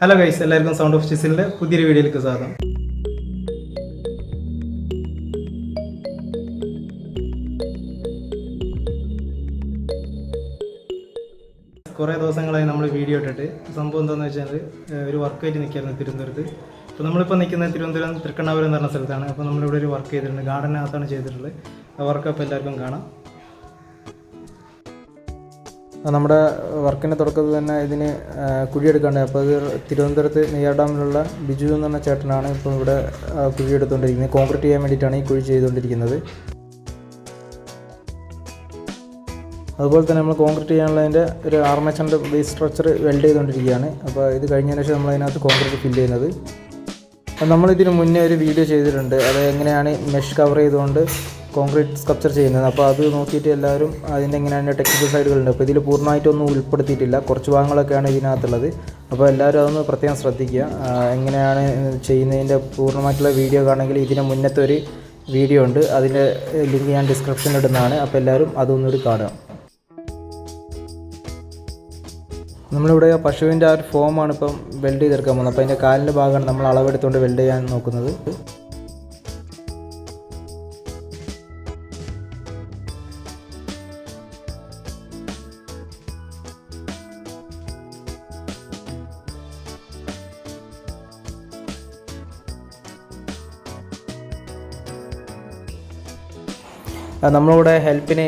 Hello guys, എല്ലാവർക്കും sound of ചിസിലിൻ്റെ പുതിയൊരു വീഡിയോയിലേക്ക് സ്വാഗതം. കുറേ ദിവസങ്ങളായി നമ്മൾ വീഡിയോ ഇട്ടിട്ട്. സംഭവം എന്താണെന്ന് വെച്ചാൽ ഒരു വർക്കായിട്ട് നിൽക്കുകയായിരുന്നു തിരുവനന്തപുരത്ത്. അപ്പോൾ നമ്മളിപ്പോൾ നിൽക്കുന്നത് തിരുവനന്തപുരം തൃക്കണ്ണാപുരം എന്ന് പറഞ്ഞ സ്ഥലത്താണ്. അപ്പോൾ നമ്മളിവിടെ ഒരു വർക്ക് ചെയ്തിട്ടുണ്ട്, ഗാർഡനകത്താണ് ചെയ്തിട്ടുള്ളത്. ആ വർക്ക് അപ്പോൾ എല്ലാവർക്കും കാണാം. നമ്മുടെ വർക്കിൻ്റെ തുടക്കത്തിൽ തന്നെ ഇതിന് കുഴിയെടുക്കാണ്ട്. അപ്പോൾ ഇത് തിരുവനന്തപുരത്ത് നെയ്യാർ ഡാമിലുള്ള ബിജു എന്ന് പറഞ്ഞ ചേട്ടനാണ് ഇപ്പോൾ ഇവിടെ കുഴിയെടുത്തുകൊണ്ടിരിക്കുന്നത്. കോൺക്രീറ്റ് ചെയ്യാൻ വേണ്ടിയിട്ടാണ് ഈ കുഴി ചെയ്തുകൊണ്ടിരിക്കുന്നത്. അതുപോലെ തന്നെ നമ്മൾ കോൺക്രീറ്റ് ചെയ്യാനുള്ളതിൻ്റെ ഒരു ആർമേച്ചറിൻ്റെ ബേസ് സ്ട്രക്ചർ വെൽഡ് ചെയ്തുകൊണ്ടിരിക്കുകയാണ്. അപ്പോൾ ഇത് കഴിഞ്ഞതിന് ശേഷം നമ്മൾ അതിനകത്ത് കോൺക്രീറ്റ് ഫില്ല് ചെയ്യുന്നത്. അപ്പോൾ നമ്മളിതിന് മുന്നേ ഒരു വീഡിയോ ചെയ്തിട്ടുണ്ട്, അത് എങ്ങനെയാണ് മെഷ് കവർ ചെയ്തുകൊണ്ട് കോൺക്രീറ്റ് സ്കൾപ്ചർ ചെയ്യുന്നത്. അപ്പോൾ അത് നോക്കിയിട്ട് എല്ലാവരും അതിൻ്റെ എങ്ങനെയാണ് ടെക്നിക്കൽ സൈഡുകളുണ്ട്. അപ്പോൾ ഇതിൽ പൂർണ്ണമായിട്ടൊന്നും ഉൾപ്പെടുത്തിയിട്ടില്ല, കുറച്ച് ഭാഗങ്ങളൊക്കെയാണ് ഇതിനകത്തുള്ളത്. അപ്പോൾ എല്ലാവരും അതൊന്ന് പ്രത്യേകം ശ്രദ്ധിക്കുക. എങ്ങനെയാണ് ചെയ്യുന്നതിൻ്റെ പൂർണ്ണമായിട്ടുള്ള വീഡിയോ കാണണമെങ്കിൽ ഇതിന് മുന്നത്തെ ഒരു വീഡിയോ ഉണ്ട്, അതിൻ്റെ ലിങ്ക് ഞാൻ ഡിസ്ക്രിപ്ഷനിൽ ഇടുന്നതാണ്. അപ്പോൾ എല്ലാവരും അതൊന്നുകൂടി കാണുക. നമ്മളിവിടെ പശുവിൻ്റെ ആ ഒരു ഫോമാണ് ഇപ്പം വെൽഡ് ചെയ്തെടുക്കാൻ പോകുന്നത്. അപ്പോൾ അതിൻ്റെ കാലിൻ്റെ ഭാഗമാണ് നമ്മൾ അളവെടുത്തുകൊണ്ട് വെൽഡ് ചെയ്യാൻ നോക്കുന്നത്. നമ്മളിവിടെ ഹെൽപ്പിന്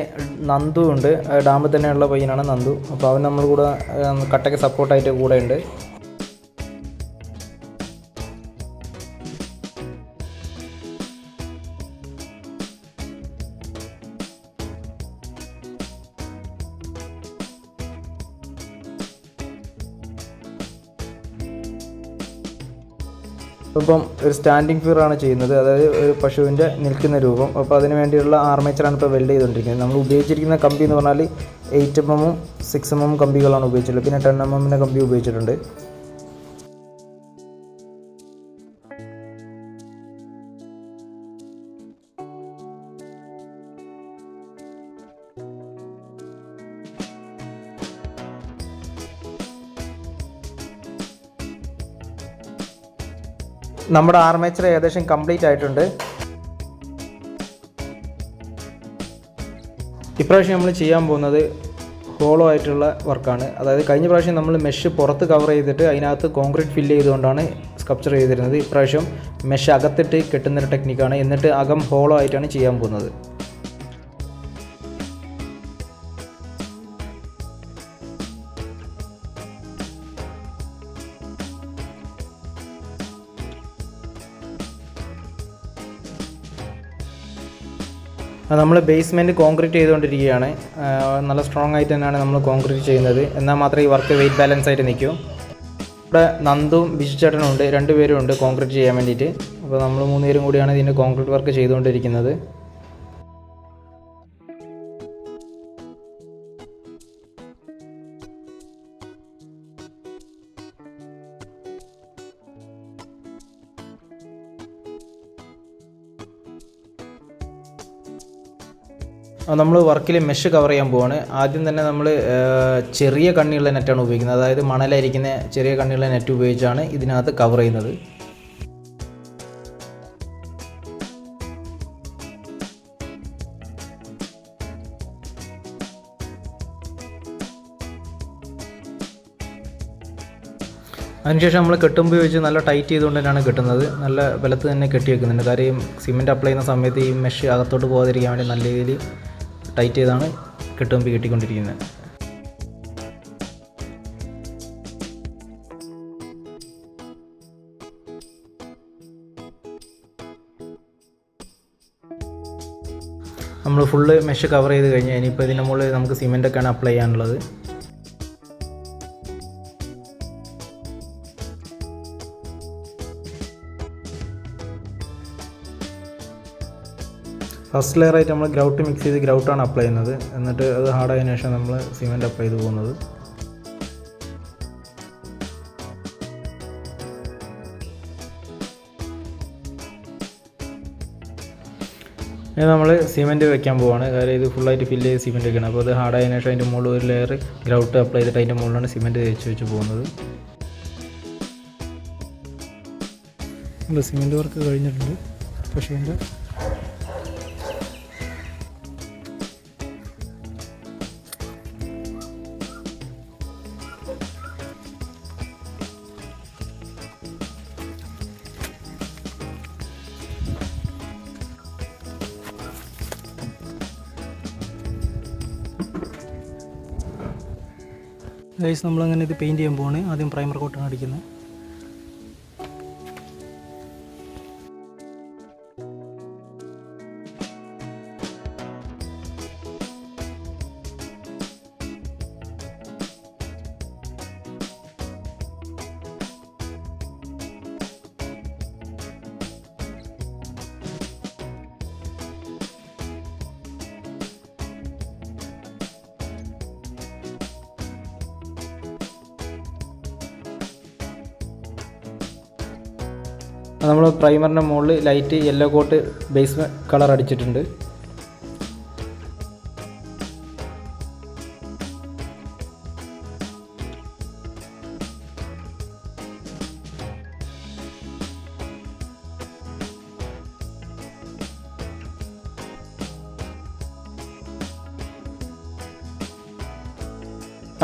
നന്ദു ഉണ്ട്, ഡാമിൽ തന്നെയുള്ള പയ്യനാണ് നന്ദു. അപ്പോൾ അവൻ നമ്മൾ കൂടെ കട്ടയ്ക്ക് സപ്പോർട്ടായിട്ട് കൂടെ ഉണ്ട്. ഇപ്പം ഒരു സ്റ്റാൻഡിങ് ഫിഗറാണ് ചെയ്യുന്നത്, അതായത് ഒരു പശുവിൻ്റെ നിൽക്കുന്ന രൂപം. അപ്പോൾ അതിന് വേണ്ടിയുള്ള ആർമേച്ചറാണ് ഇപ്പോൾ വെൽഡ് ചെയ്തുകൊണ്ടിരിക്കുന്നത്. നമ്മൾ ഉപയോഗിച്ചിരിക്കുന്ന കമ്പി എന്ന് പറഞ്ഞാൽ 8mm 6mm കമ്പികളാണ് ഉപയോഗിച്ചിട്ടുള്ളത്. പിന്നെ 10mm കമ്പി ഉപയോഗിച്ചിട്ടുണ്ട്. നമ്മുടെ ആർമേച്ചർ ഏകദേശം കംപ്ലീറ്റ് ആയിട്ടുണ്ട്. ഇപ്രാവശ്യം നമ്മൾ ചെയ്യാൻ പോകുന്നത് ഹോളോ ആയിട്ടുള്ള വർക്കാണ്. അതായത് കഴിഞ്ഞ പ്രാവശ്യം നമ്മൾ മെഷ് പുറത്ത് കവർ ചെയ്തിട്ട് അതിനകത്ത് കോൺക്രീറ്റ് ഫില്ല് ചെയ്തുകൊണ്ടാണ് സ്കൾപ്ചർ ചെയ്തിരുന്നത്. ഇപ്രാവശ്യം മെഷ് അകത്തിട്ട് കെട്ടുന്നൊരു ടെക്നിക്കാണ്, എന്നിട്ട് അകം ഹോളോ ആയിട്ടാണ് ചെയ്യാൻ പോകുന്നത്. നമ്മൾ ബേസ്മെൻറ്റ് കോൺക്രീറ്റ് ചെയ്തുകൊണ്ടിരിക്കുകയാണ്. നല്ല സ്ട്രോങ് ആയിട്ട് തന്നെയാണ് നമ്മൾ കോൺക്രീറ്റ് ചെയ്യുന്നത്, എന്നാൽ മാത്രമേ ഈ വർക്ക് വെയിറ്റ് ബാലൻസ് ആയിട്ട് നിൽക്കൂ. ഇവിടെ നന്ദും ബിജു ചേട്ടനും ഉണ്ട്, രണ്ടുപേരും ഉണ്ട് കോൺക്രീറ്റ് ചെയ്യാൻ വേണ്ടിയിട്ട്. അപ്പോൾ നമ്മൾ 3 പേരും കൂടിയാണ് ഇതിൻ്റെ കോൺക്രീറ്റ് വർക്ക് ചെയ്തുകൊണ്ടിരിക്കുന്നത്. നമ്മൾ വർക്കിൽ മെഷ് കവർ ചെയ്യാൻ പോവാണ്. ആദ്യം തന്നെ നമ്മൾ ചെറിയ കണ്ണിയുള്ള നെറ്റാണ് ഉപയോഗിക്കുന്നത്, അതായത് മണലായിരിക്കുന്ന ചെറിയ കണ്ണിയുള്ള നെറ്റ് ഉപയോഗിച്ചാണ് ഇതിനകത്ത് കവർ ചെയ്യുന്നത്. അതിനുശേഷം നമ്മൾ കെട്ടുമ്പോൾ വെച്ച് നല്ല ടൈറ്റ് ചെയ്തുകൊണ്ട് തന്നെയാണ് കെട്ടുന്നത്. നല്ല ബലത്ത് തന്നെ കെട്ടി വെക്കുന്നുണ്ട്, കാര്യം സിമെൻറ്റ് അപ്ലൈ ചെയ്യുന്ന സമയത്ത് ഈ മെഷ് അകത്തോട്ട് പോകാതിരിക്കാൻ വേണ്ടി നല്ല രീതിയിൽ ടൈറ്റ് ചെയ്താണ് കെട്ടുമ്പി കെട്ടിക്കൊണ്ടിരിക്കുന്നത്. നമ്മൾ ഫുള്ള് മെഷ് കവർ ചെയ്ത് കഴിഞ്ഞാൽ ഇനിയിപ്പോൾ ഇതിൻ്റെ മുകളിൽ നമുക്ക് സിമെൻറ്റൊക്കെയാണ് അപ്ലൈ ചെയ്യാനുള്ളത്. ഫസ്റ്റ് ലെയറായിട്ട് നമ്മൾ ഗ്രൗട്ട് മിക്സ് ചെയ്ത് ഗ്രൗട്ടാണ് അപ്ലൈ ചെയ്യുന്നത്. എന്നിട്ട് അത് ഹാർഡായതിനു ശേഷം നമ്മൾ സിമെൻറ്റ് അപ്ലൈ ചെയ്ത് പോകുന്നത്. ഇനി നമ്മൾ സിമെൻറ്റ് വെക്കാൻ പോവാണ്, കാര്യം ഇത് ഫുള്ളായിട്ട് ഫില്ല് ചെയ്ത് സിമെൻറ്റ് വെക്കണം. അപ്പോൾ അത് ഹാർഡായതിനു ശേഷം അതിൻ്റെ മുകളിൽ ഒരു ലെയർ ഗ്രൗട്ട് അപ്ലൈ ചെയ്തിട്ട് അതിൻ്റെ മുകളിലാണ് സിമെൻറ്റ് തേച്ച് വെച്ച് പോകുന്നത്. സിമെൻറ്റ് വർക്ക് കഴിഞ്ഞിട്ടുണ്ട് പശുവിൻ്റെ. ഗൈസ് നമ്മളങ്ങനെ ഇത് പെയിൻറ്റ് ചെയ്യാൻ പോവാണ്. ആദ്യം പ്രൈമർ കോട്ടാണ് അടിക്കുന്നത്. നമ്മൾ പ്രൈമറിൻ്റെ മുകളിൽ light yellow coat base colour അടിച്ചിട്ടുണ്ട്.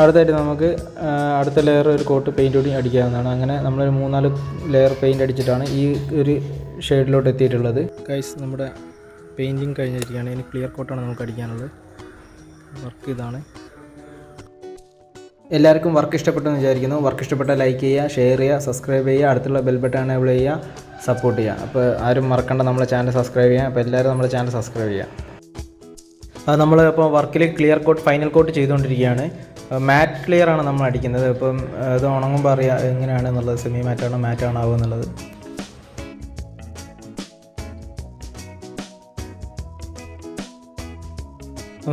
അടുത്തായിട്ട് നമുക്ക് അടുത്ത ലെയർ ഒരു കോട്ട് പെയിൻറ്റ് കൂടി അടിക്കാവുന്നതാണ്. അങ്ങനെ നമ്മളൊരു 3-4 ലെയർ പെയിൻറ്റ് അടിച്ചിട്ടാണ് ഈ ഒരു ഷെയ്ഡിലോട്ട് എത്തിയിട്ടുള്ളത്. ഗൈസ് നമ്മുടെ പെയിൻറ്റിങ് കഴിഞ്ഞിരിക്കുകയാണ്. ഇനി ക്ലിയർ കോട്ടാണ് നമുക്ക് അടിക്കാനുള്ളത്. വർക്ക് ഇതാണ്. എല്ലാവർക്കും വർക്ക് ഇഷ്ടപ്പെട്ടെന്ന് വിചാരിക്കുന്നു. വർക്ക് ഇഷ്ടപ്പെട്ടാൽ ലൈക്ക് ചെയ്യുക, ഷെയർ ചെയ്യുക, സബ്സ്ക്രൈബ് ചെയ്യുക, അടുത്തുള്ള ബെൽ ബട്ടൺ എനേബിൾ ചെയ്യുക, സപ്പോർട്ട് ചെയ്യുക. അപ്പോൾ ആരും മറക്കണ്ട നമ്മളെ ചാനൽ സബ്സ്ക്രൈബ് ചെയ്യുക. അപ്പോൾ എല്ലാവരും നമ്മുടെ ചാനൽ സബ്സ്ക്രൈബ് ചെയ്യുക. അത് നമ്മൾ ഇപ്പോൾ വർക്കിൽ ക്ലിയർ കോട്ട് ഫൈനൽ കോട്ട് ചെയ്തുകൊണ്ടിരിക്കുകയാണ്. മാറ്റ് ക്ലിയർ ആണ് നമ്മൾ അടിക്കുന്നത്. അപ്പം ഇത് ഉണങ്ങുമ്പോൾ അറിയാം എങ്ങനെയാണെന്നുള്ളത്, സെമി മാറ്റാണോ മാറ്റാണോ ആവുക എന്നുള്ളത്.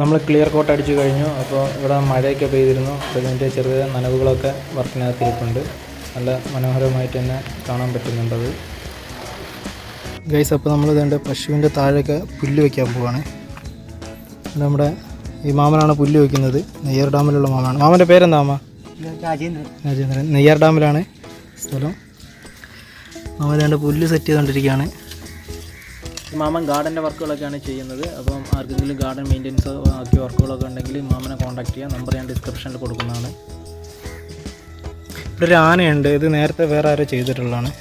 നമ്മൾ ക്ലിയർ കോട്ട് അടിച്ചു കഴിഞ്ഞു. അപ്പോൾ ഇവിടെ മഴയൊക്കെ പെയ്തിരുന്നു. അപ്പോൾ ഇതിൻ്റെ ചെറിയ നനവുകളൊക്കെ വർക്കിനകത്തിരിപ്പുണ്ട്. നല്ല മനോഹരമായിട്ട് തന്നെ കാണാൻ പറ്റുന്നുണ്ടത്. ഗൈസ് അപ്പോൾ നമ്മൾ ഇതേണ്ട പശുവിൻ്റെ താഴെയൊക്കെ പുല്ല് വയ്ക്കാൻ പോവുകയാണ്. നമ്മുടെ ഈ മാമനാണ് പുല്ല് വയ്ക്കുന്നത്. നെയ്യാർ ഡാമിലുള്ള മാമനാണ്. മാമൻ്റെ പേരെന്താ മാമ? രാജേന്ദ്രൻ. നെയ്യാർ ഡാമിലാണ് സ്ഥലം. മാമൻ ഇതേണ്ട പുല്ല് സെറ്റ് ചെയ്തുകൊണ്ടിരിക്കുകയാണ്. മാമൻ ഗാർഡൻ്റെ വർക്കുകളൊക്കെയാണ് ചെയ്യുന്നത്. അപ്പം ആർക്കെങ്കിലും ഗാർഡൻ മെയിൻ്റെനൻസ് ആക്കിയ വർക്കുകളൊക്കെ ഉണ്ടെങ്കിൽ മാമനെ കോൺടാക്ട് ചെയ്യാം. നമ്പർ ഞാൻ ഡിസ്ക്രിപ്ഷനിൽ കൊടുക്കുന്നതാണ്. ഇവിടെ ഒരു ആനയുണ്ട്. ഇത് നേരത്തെ വേറെ ആരോ ചെയ്തിട്ടുള്ളതാണ്.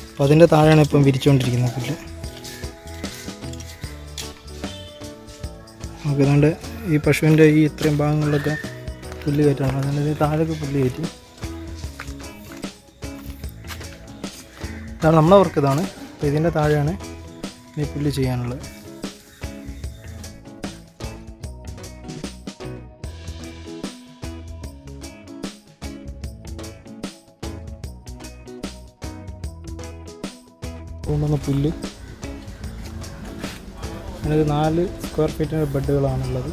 അപ്പോൾ അതിൻ്റെ താഴെയാണ് ഇപ്പം വിരിച്ചുകൊണ്ടിരിക്കുന്നത് പുല്ല്. നമുക്കിതുകൊണ്ട് ഈ പശുവിൻ്റെ ഈ ഇത്രയും ഭാഗങ്ങളിലൊക്കെ പുല്ല് കയറ്റാണ്. അതുകൊണ്ട് താഴേക്ക് പുല്ല് കയറ്റി. ഇതാണ് നമ്മളെ വർക്ക് ഇതാണ്. അപ്പോൾ ഇതിൻ്റെ താഴെയാണ് ഈ പുല്ല് ചെയ്യാനുള്ളത്. കൊണ്ടുവന്ന പുല്ല് അതിനൊരു 4 സ്ക്വയർ ഫീറ്റിൻ്റെ ബെഡുകളാണുള്ളത്.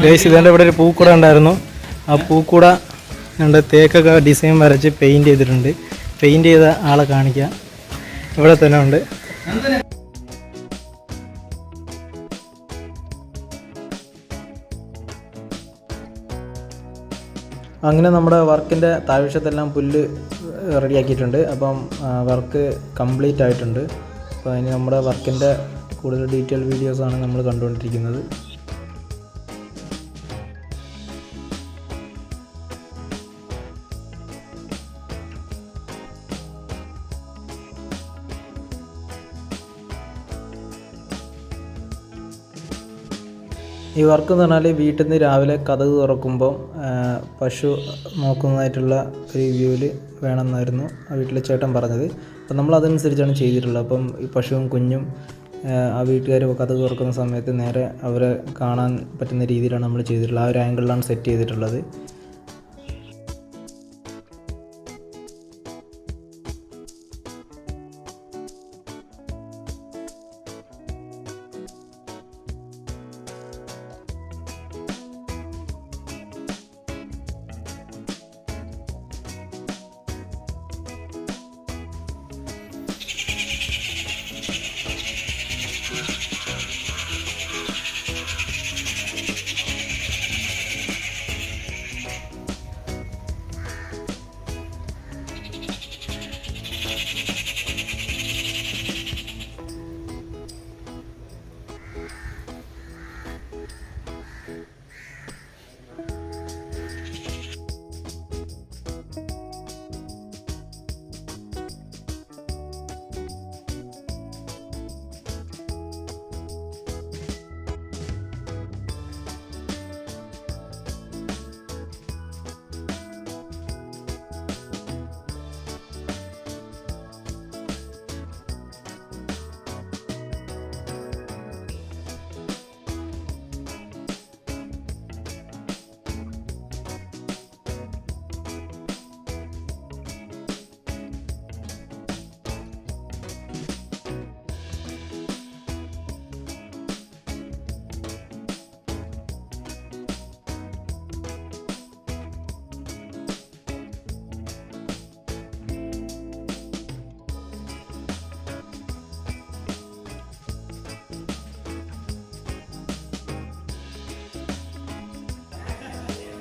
ഗൈസ് ഇതിൻ്റെ ഇവിടെ ഒരു പൂക്കൂട ഉണ്ടായിരുന്നു. ആ പൂക്കൂട ഉണ്ട് തേക്കൊക്കെ ഡിസൈൻ വരച്ച് പെയിൻറ്റ് ചെയ്തിട്ടുണ്ട്. പെയിൻറ്റ് ചെയ്ത ആളെ കാണിക്കാം. ഇവിടെ തന്നെ ഉണ്ട്. അങ്ങനെ നമ്മുടെ വർക്കിൻ്റെ താഴ്വശത്തെല്ലാം പുല്ല് റെഡിയാക്കിയിട്ടുണ്ട്. അപ്പം വർക്ക് കംപ്ലീറ്റ് ആയിട്ടുണ്ട്. അപ്പോൾ അതിന് നമ്മുടെ വർക്കിൻ്റെ കൂടുതൽ ഡീറ്റെയിൽ വീഡിയോസാണ് നമ്മൾ കണ്ടുകൊണ്ടിരിക്കുന്നത്. ഈ വർക്ക് എന്ന് പറഞ്ഞാൽ വീട്ടിൽ നിന്ന് രാവിലെ കതക് തുറക്കുമ്പം പശു നോക്കുന്നതായിട്ടുള്ള ഒരു വ്യൂവിൽ വേണമെന്നായിരുന്നു ആ വീട്ടിലെ ചേട്ടൻ പറഞ്ഞത്. അപ്പം നമ്മളതനുസരിച്ചാണ് ചെയ്തിട്ടുള്ളത്. അപ്പം ഈ പശുവും കുഞ്ഞും ആ വീട്ടുകാർ കതക് തുറക്കുന്ന സമയത്ത് നേരെ അവരെ കാണാൻ പറ്റുന്ന രീതിയിലാണ് നമ്മൾ ചെയ്തിട്ടുള്ളത്. ആ ഒരു ആംഗിളിലാണ് സെറ്റ് ചെയ്തിട്ടുള്ളത്.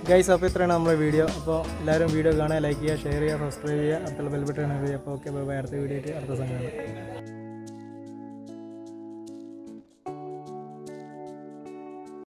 ഗൈസ്, അപ്പോൾ ഇത്രയാണ് നമ്മുടെ വീഡിയോ. അപ്പോൾ എല്ലാവരും വീഡിയോ കാണുക, ലൈക്ക് ചെയ്യുക, ഷെയർ ചെയ്യുക, സബ്സ്ക്രൈബ് ചെയ്യുക, അടുത്തുള്ള ബെൽ ബട്ടൺ ചെയ്യുക. അപ്പോൾ ഓക്കെ, ബൈ ബൈ. അടുത്ത വീഡിയോ ആയിട്ട് അടുത്ത സമയം കാണാം.